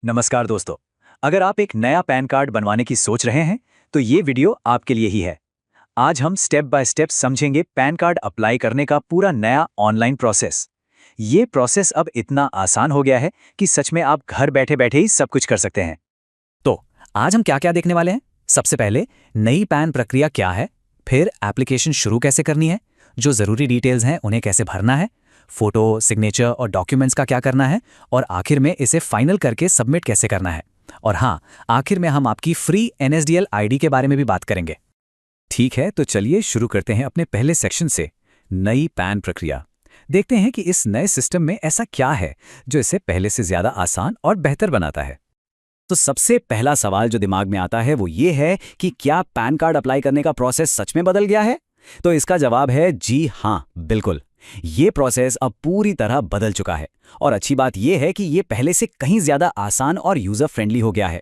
नमस्कार दोस्तों। अगर आप एक नया पैन कार्ड बनवाने की सोच रहे हैं तो ये वीडियो आपके लिए ही है। आज हम स्टेप बाय स्टेप समझेंगे पैन कार्ड अप्लाई करने का पूरा नया ऑनलाइन प्रोसेस। ये प्रोसेस अब इतना आसान हो गया है कि सच में आप घर बैठे बैठे ही सब कुछ कर सकते हैं। तो आज हम क्या क्या देखने वाले हैं। सबसे पहले नई पैन प्रक्रिया क्या है, फिर एप्लीकेशन शुरू कैसे करनी है, जो ज़रूरी डिटेल्स हैं उन्हें कैसे भरना है, फोटो, सिग्नेचर और डॉक्यूमेंट्स का क्या करना है, और आखिर में इसे फाइनल करके सबमिट कैसे करना है। और हाँ, आखिर में हम आपकी फ्री NSDL आईडी के बारे में भी बात करेंगे। ठीक है, तो चलिए शुरू करते हैं अपने पहले सेक्शन से, नई पैन प्रक्रिया। देखते हैं कि इस नए सिस्टम में ऐसा क्या है जो इसे पहले से ज़्यादा आसान और बेहतर बनाता है। तो सबसे पहला सवाल जो दिमाग में आता है वो ये है कि क्या पैन कार्ड अप्लाई करने का प्रोसेस सच में बदल गया है। तो इसका जवाब है जी हाँ, बिल्कुल। ये प्रोसेस अब पूरी तरह बदल चुका है, और अच्छी बात यह है कि ये पहले से कहीं ज्यादा आसान और यूजर फ्रेंडली हो गया है।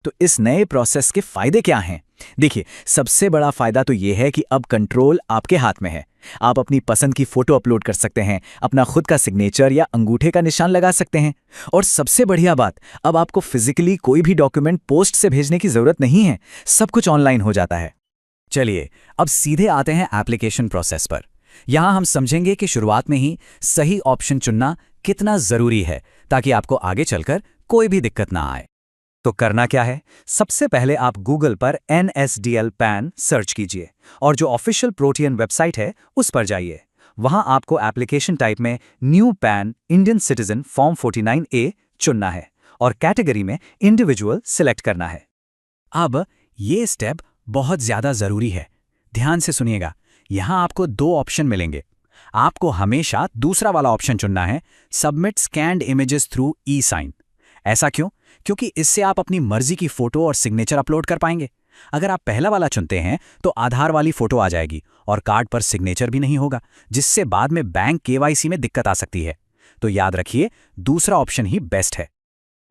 तो इस नए प्रोसेस के फायदे क्या हैं? देखिए, सबसे बड़ा फायदा तो ये है कि अब कंट्रोल आपके हाथ में है। आप अपनी पसंद की फोटो अपलोड कर सकते हैं, अपना खुद का सिग्नेचर या अंगूठे का निशान लगा सकते हैं। और सबसे बढ़िया बात, अब आपको फिजिकली कोई भी डॉक्यूमेंट पोस्ट से भेजने की जरूरत नहीं है। सब कुछ ऑनलाइन हो जाता है। चलिए अब सीधे आते हैं एप्लीकेशन प्रोसेस पर। यहां हम समझेंगे कि शुरुआत में ही सही ऑप्शन चुनना कितना जरूरी है, ताकि आपको आगे चलकर कोई भी दिक्कत ना आए। तो करना क्या है? सबसे पहले आप गूगल पर NSDL पैन सर्च कीजिए और जो ऑफिशियल प्रोटियन वेबसाइट है उस पर जाइए। वहां आपको एप्लीकेशन टाइप में new pan Indian citizen form 49A चुनना है और कैटेगरी में इंडिविजुअल सिलेक्ट करना है। अब ये स्टेप बहुत ज्यादा जरूरी है। ध्यान से सुनिएगा, यहां आपको दो ऑप्शन मिलेंगे। आपको हमेशा दूसरा वाला ऑप्शन चुनना है, submit scanned images through e-sign. ऐसा क्यों? क्योंकि इससे आप अपनी मर्जी की फोटो और सिग्नेचर अपलोड कर पाएंगे। अगर आप पहला वाला चुनते हैं तो आधार वाली फोटो आ जाएगी और कार्ड पर सिग्नेचर भी नहीं होगा, जिससे बाद में बैंक KYC में दिक्कत आ सकती है। तो याद रखिए, दूसरा ऑप्शन ही बेस्ट है।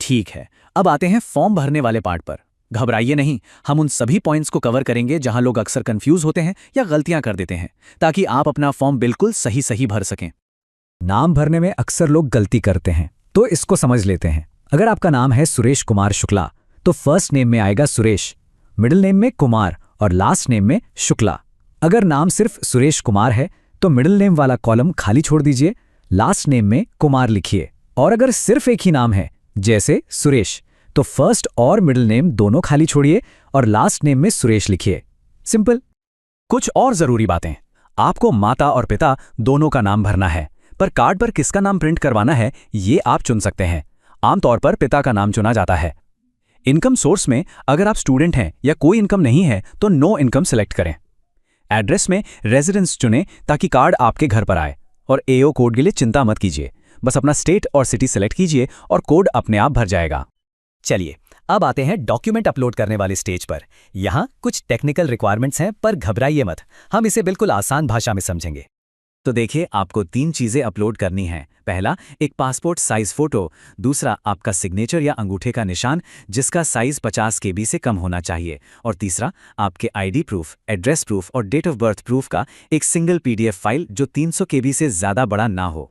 ठीक है, अब आते हैं फॉर्म भरने वाले पार्ट पर। घबराइए नहीं, हम उन सभी पॉइंट्स को कवर करेंगे जहां लोग अक्सर कंफ्यूज होते हैं या गलतियां कर देते हैं, ताकि आप अपना फॉर्म बिल्कुल सही सही भर सकें। नाम भरने में अक्सर लोग गलती करते हैं, तो इसको समझ लेते हैं। अगर आपका नाम है सुरेश कुमार शुक्ला, तो फर्स्ट नेम में आएगा सुरेश, मिडिल नेम में कुमार और लास्ट नेम में शुक्ला। अगर नाम सिर्फ सुरेश कुमार है तो मिडिल नेम वाला कॉलम खाली छोड़ दीजिए, लास्ट नेम में कुमार लिखिए। और अगर सिर्फ एक ही नाम है, जैसे सुरेश, तो फर्स्ट और मिडिल नेम दोनों खाली छोड़िए और लास्ट नेम में सुरेश लिखिए। सिंपल। कुछ और जरूरी बातें, आपको माता और पिता दोनों का नाम भरना है, पर कार्ड पर किसका नाम प्रिंट करवाना है ये आप चुन सकते हैं। आमतौर पर पिता का नाम चुना जाता है। इनकम सोर्स में अगर आप स्टूडेंट हैं या कोई इनकम नहीं है तो नो इनकम सिलेक्ट करें। एड्रेस में रेजिडेंस चुनें ताकि कार्ड आपके घर पर आए। और AO कोड के लिए चिंता मत कीजिए, बस अपना स्टेट और सिटी सिलेक्ट कीजिए और कोड अपने आप भर जाएगा। चलिए अब आते हैं डॉक्यूमेंट अपलोड करने वाले स्टेज पर। यहाँ कुछ टेक्निकल रिक्वायरमेंट्स हैं, पर घबराइए मत, हम इसे बिल्कुल आसान भाषा में समझेंगे। तो देखिए, आपको 3 चीजें अपलोड करनी हैं। पहला, एक पासपोर्ट साइज फोटो। दूसरा, आपका सिग्नेचर या अंगूठे का निशान जिसका साइज 50 KB से कम होना चाहिए। और तीसरा, आपके ID प्रूफ, एड्रेस प्रूफ और डेट ऑफ बर्थ प्रूफ का एक सिंगल PDF फाइल जो 300 KB से ज्यादा बड़ा ना हो।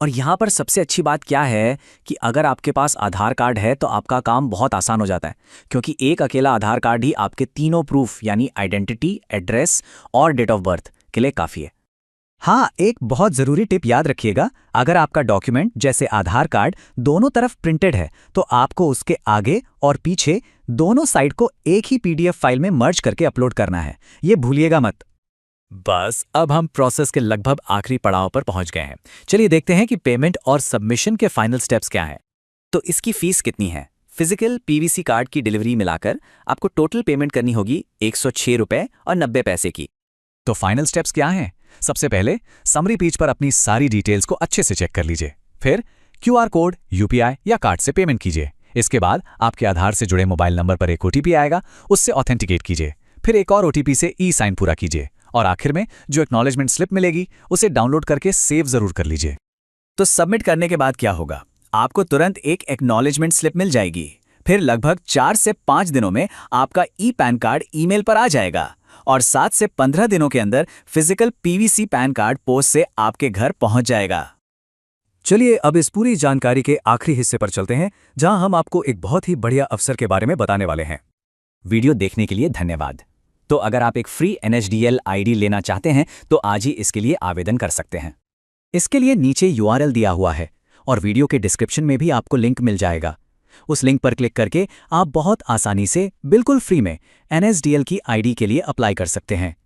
और यहाँ पर सबसे अच्छी बात क्या है कि अगर आपके पास आधार कार्ड है तो आपका काम बहुत आसान हो जाता है, क्योंकि एक अकेला आधार कार्ड ही आपके तीनों प्रूफ यानी आइडेंटिटी, एड्रेस और डेट ऑफ बर्थ के लिए काफ़ी है। हाँ, एक बहुत ज़रूरी टिप याद रखिएगा, अगर आपका डॉक्यूमेंट जैसे आधार कार्ड दोनों तरफ प्रिंटेड है तो आपको उसके आगे और पीछे दोनों साइड को एक ही PDF फाइल में मर्ज करके अपलोड करना है। ये भूलिएगा मत। बस अब हम प्रोसेस के लगभग आखिरी पड़ाव पर पहुंच गए हैं। चलिए देखते हैं कि पेमेंट और सबमिशन के फाइनल स्टेप्स क्या हैं। तो इसकी फीस कितनी है? फिजिकल PVC कार्ड की डिलीवरी मिलाकर आपको टोटल पेमेंट करनी होगी 106 रुपये और 90 पैसे की। तो फाइनल स्टेप्स क्या हैं? सबसे पहले समरी पेज पर अपनी सारी डिटेल्स को अच्छे से चेक कर लीजिए। फिर QR कोड, UPI या कार्ड से पेमेंट कीजिए। इसके बाद आपके आधार से जुड़े मोबाइल नंबर पर एक OTP आएगा, उससे ऑथेंटिकेट कीजिए। फिर एक और OTP से ई-साइन पूरा कीजिए और आखिर में जो एक्नॉलेजमेंट स्लिप मिलेगी उसे डाउनलोड करके सेव जरूर कर लीजिए। तो सबमिट करने के बाद क्या होगा? आपको तुरंत एक एक्नॉलेजमेंट स्लिप मिल जाएगी। फिर लगभग 4 से 5 दिनों में आपका पैन कार्ड ईमेल पर आ जाएगा और 7 से 15 दिनों के अंदर physical PVC pan card post से आपके घर पहुंच जाएगा। चलिए अब इस पूरी जानकारी के आखिरी हिस्से पर चलते हैं, जहां हम आपको एक बहुत ही बढ़िया अवसर के बारे में बताने वाले हैं। वीडियो देखने के लिए धन्यवाद। तो अगर आप एक फ्री NSDL आईडी लेना चाहते हैं तो आज ही इसके लिए आवेदन कर सकते हैं। इसके लिए नीचे URL दिया हुआ है और वीडियो के डिस्क्रिप्शन में भी आपको लिंक मिल जाएगा। उस लिंक पर क्लिक करके आप बहुत आसानी से बिल्कुल फ्री में NSDL की आईडी के लिए अप्लाई कर सकते हैं।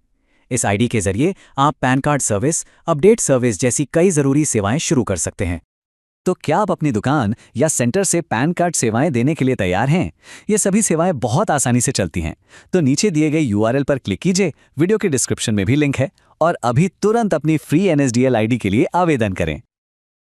इस आईडी के जरिए आप pan card service, update service जैसी कई ज़रूरी सेवाएं शुरू कर सकते हैं। तो क्या आप अपनी दुकान या सेंटर से पैन कार्ड सेवाएं देने के लिए तैयार हैं? ये सभी सेवाएं बहुत आसानी से चलती हैं। तो नीचे दिए गए URL पर क्लिक कीजिए, वीडियो के डिस्क्रिप्शन में भी लिंक है, और अभी तुरंत अपनी फ्री NSDL आईडी के लिए आवेदन करें।